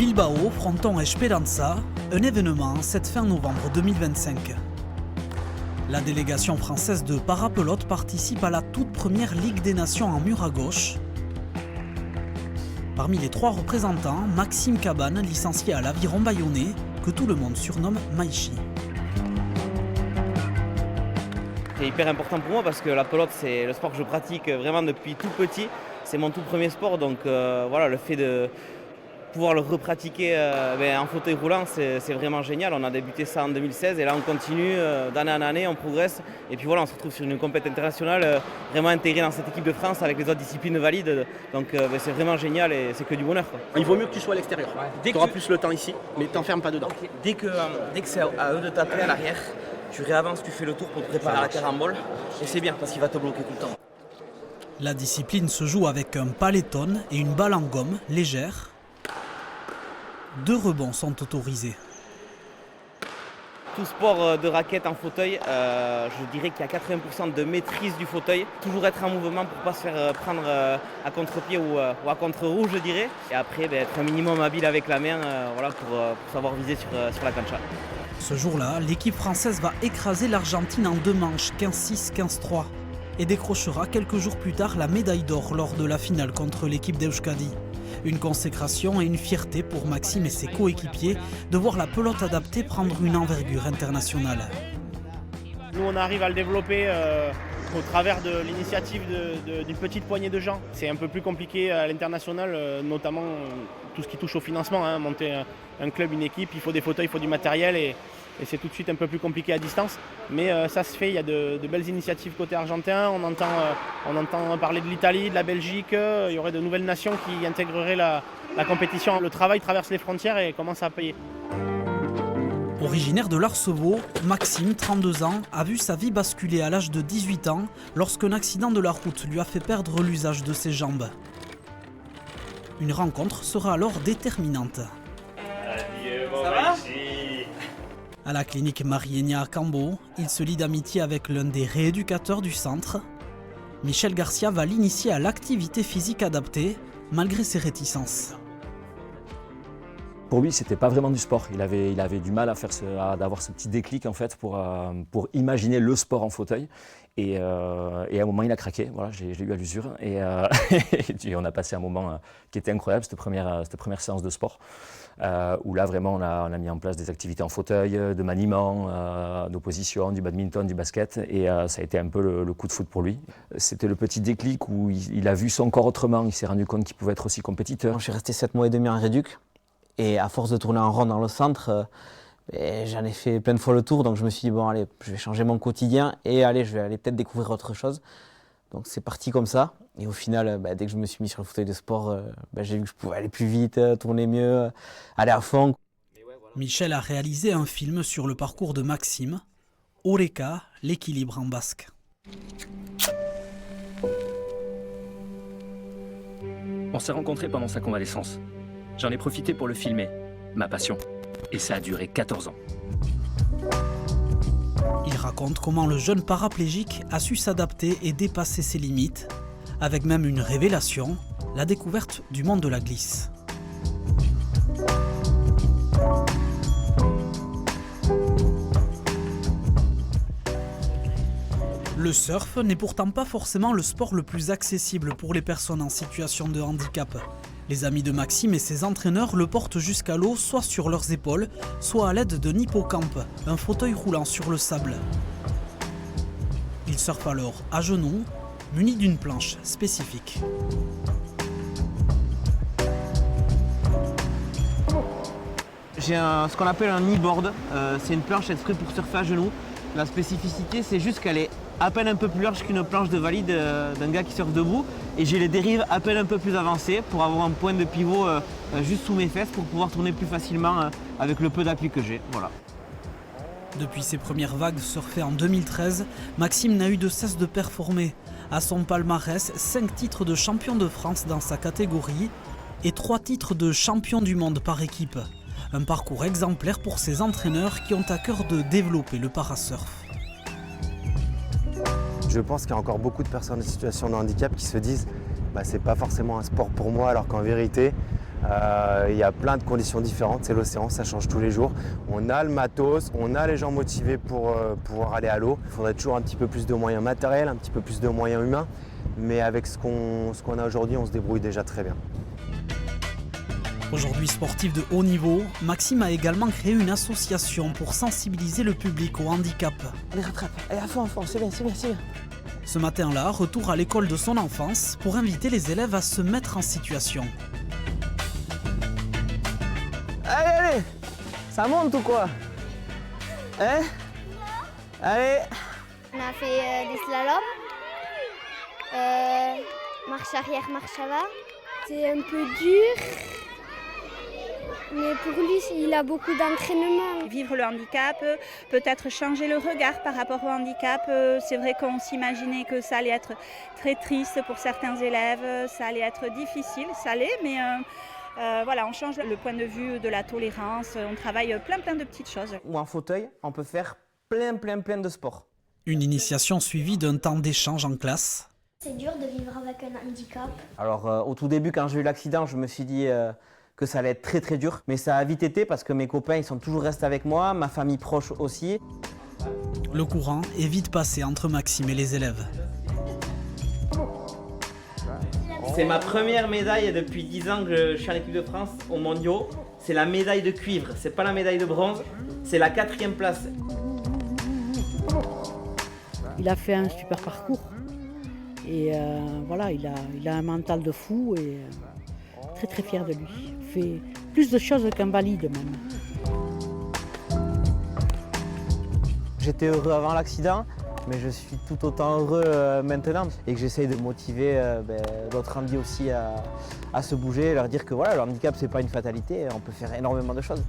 Bilbao, Fronton et Speranza, un événement cette fin novembre 2025. La délégation française de parapelote participe à la toute première Ligue des Nations en mur à gauche. Parmi les 3 représentants, Maxime Cabane, licencié à l'Aviron Bayonnais, que tout le monde surnomme Maïchi. C'est hyper important pour moi parce que la pelote, c'est le sport que je pratique vraiment depuis tout petit. C'est mon tout premier sport, donc voilà, le fait de pouvoir le repratiquer en fauteuil roulant, c'est vraiment génial. On a débuté ça en 2016 et là on continue d'année en année, on progresse. Et puis voilà, on se retrouve sur une compétition internationale vraiment intégrée dans cette équipe de France avec les autres disciplines valides. Donc c'est vraiment génial et c'est que du bonheur, quoi. Il vaut mieux que tu sois à l'extérieur. Tu auras plus le temps ici, mais t'enfermes pas dedans. Okay. Dès que c'est à eux de taper à l'arrière, tu réavances, tu fais le tour pour te préparer à la carambole. Et c'est bien parce qu'il va te bloquer tout le temps. La discipline se joue avec un paletone et une balle en gomme légère. 2 rebonds sont autorisés. Tout sport de raquette en fauteuil, je dirais qu'il y a 80% de maîtrise du fauteuil. Toujours être en mouvement pour ne pas se faire prendre à contre-pied ou à contre-roue, je dirais. Et après, être un minimum habile avec la main voilà, pour savoir viser sur la cancha. Ce jour-là, l'équipe française va écraser l'Argentine en 2 manches, 15-6, 15-3. Et décrochera quelques jours plus tard la médaille d'or lors de la finale contre l'équipe d'Euskadi. Une consécration et une fierté pour Maxime et ses coéquipiers de voir la pelote adaptée prendre une envergure internationale. Nous, on arrive à le développer au travers de l'initiative d'une petite poignée de gens. C'est un peu plus compliqué à l'international, notamment tout ce qui touche au financement. Monter un club, une équipe, il faut des fauteuils, il faut du matériel et c'est tout de suite un peu plus compliqué à distance. Mais ça se fait, il y a de belles initiatives côté argentin. On entend parler de l'Italie, de la Belgique. Il y aurait de nouvelles nations qui intégreraient la compétition. Le travail traverse les frontières et commence à payer. Originaire de l'Arceveau, Maxime, 32 ans, a vu sa vie basculer à l'âge de 18 ans lorsqu'un accident de la route lui a fait perdre l'usage de ses jambes. Une rencontre sera alors déterminante. Ça va ? À la clinique Marienia à Cambo, il se lie d'amitié avec l'un des rééducateurs du centre. Michel Garcia va l'initier à l'activité physique adaptée, malgré ses réticences. Pour lui, c'était pas vraiment du sport. Il avait du mal d'avoir ce petit déclic en fait pour imaginer le sport en fauteuil. Et à un moment, il a craqué. Voilà, j'ai eu à l'usure. Et on a passé un moment qui était incroyable, cette première séance de sport. Où là, vraiment, on a mis en place des activités en fauteuil, de maniement, d'opposition, du badminton, du basket. Et ça a été un peu le coup de foudre pour lui. C'était le petit déclic où il a vu son corps autrement. Il s'est rendu compte qu'il pouvait être aussi compétiteur. Je suis resté 7 mois et demi en réduc. Et à force de tourner en rond dans le centre, j'en ai fait plein de fois le tour. Donc je me suis dit, bon, allez, je vais changer mon quotidien et allez, je vais aller peut-être découvrir autre chose. Donc c'est parti comme ça. Et au final, dès que je me suis mis sur le fauteuil de sport, j'ai vu que je pouvais aller plus vite, tourner mieux, aller à fond. Michel a réalisé un film sur le parcours de Maxime, Oreka, l'équilibre en basque. On s'est rencontrés pendant sa convalescence. J'en ai profité pour le filmer, ma passion. Et ça a duré 14 ans. Il raconte comment le jeune paraplégique a su s'adapter et dépasser ses limites, avec même une révélation, la découverte du monde de la glisse. Le surf n'est pourtant pas forcément le sport le plus accessible pour les personnes en situation de handicap. Les amis de Maxime et ses entraîneurs le portent jusqu'à l'eau, soit sur leurs épaules, soit à l'aide d'un hippocampe, un fauteuil roulant sur le sable. Il surfe alors à genoux, muni d'une planche spécifique. J'ai ce qu'on appelle un e-board, c'est une planche exprès pour surfer à genoux. La spécificité, c'est juste qu'elle est à peine un peu plus large qu'une planche de valide d'un gars qui surfe debout. Et j'ai les dérives à peine un peu plus avancées pour avoir un point de pivot juste sous mes fesses pour pouvoir tourner plus facilement avec le peu d'appui que j'ai. Voilà. Depuis ses premières vagues surfées en 2013, Maxime n'a eu de cesse de performer. À son palmarès, 5 titres de champion de France dans sa catégorie et 3 titres de champion du monde par équipe. Un parcours exemplaire pour ses entraîneurs qui ont à cœur de développer le parasurf. Je pense qu'il y a encore beaucoup de personnes en situation de handicap qui se disent c'est pas forcément un sport pour moi, alors qu'en vérité, Il y a plein de conditions différentes, c'est l'océan, ça change tous les jours. On a le matos, on a les gens motivés pour pouvoir aller à l'eau. Il faudrait toujours un petit peu plus de moyens matériels, un petit peu plus de moyens humains. Mais avec ce qu'on a aujourd'hui, on se débrouille déjà très bien. Aujourd'hui sportif de haut niveau, Maxime a également créé une association pour sensibiliser le public au handicap. Allez, rattrape. Allez, à fond, c'est bien, c'est bien, c'est bien. Ce matin-là, retour à l'école de son enfance pour inviter les élèves à se mettre en situation. Allez, ça monte ou quoi? Hein? Allez. On a fait des slaloms, marche arrière, marche avant. C'est un peu dur, mais pour lui, il a beaucoup d'entraînement. Vivre le handicap, peut-être changer le regard par rapport au handicap. C'est vrai qu'on s'imaginait que ça allait être très triste pour certains élèves, ça allait être difficile, ça l'est, mais voilà, on change le point de vue de la tolérance, on travaille plein de petites choses. Ou en fauteuil, on peut faire plein de sports. Une initiation suivie d'un temps d'échange en classe. C'est dur de vivre avec un handicap. Alors au tout début, quand j'ai eu l'accident, je me suis dit que ça allait être très dur. Mais ça a vite été parce que mes copains ils sont toujours restés avec moi, ma famille proche aussi. Le courant est vite passé entre Maxime et les élèves. C'est ma première médaille depuis 10 ans que je suis en équipe de France aux mondiaux. C'est la médaille de cuivre, c'est pas la médaille de bronze, c'est la 4e place. Il a fait un super parcours et voilà, il a un mental de fou et très fier de lui. Il fait plus de choses qu'un valide même. J'étais heureux avant l'accident, mais je suis tout autant heureux maintenant et que j'essaye de motiver d'autres handis aussi à se bouger, leur dire que voilà, le handicap c'est pas une fatalité, on peut faire énormément de choses.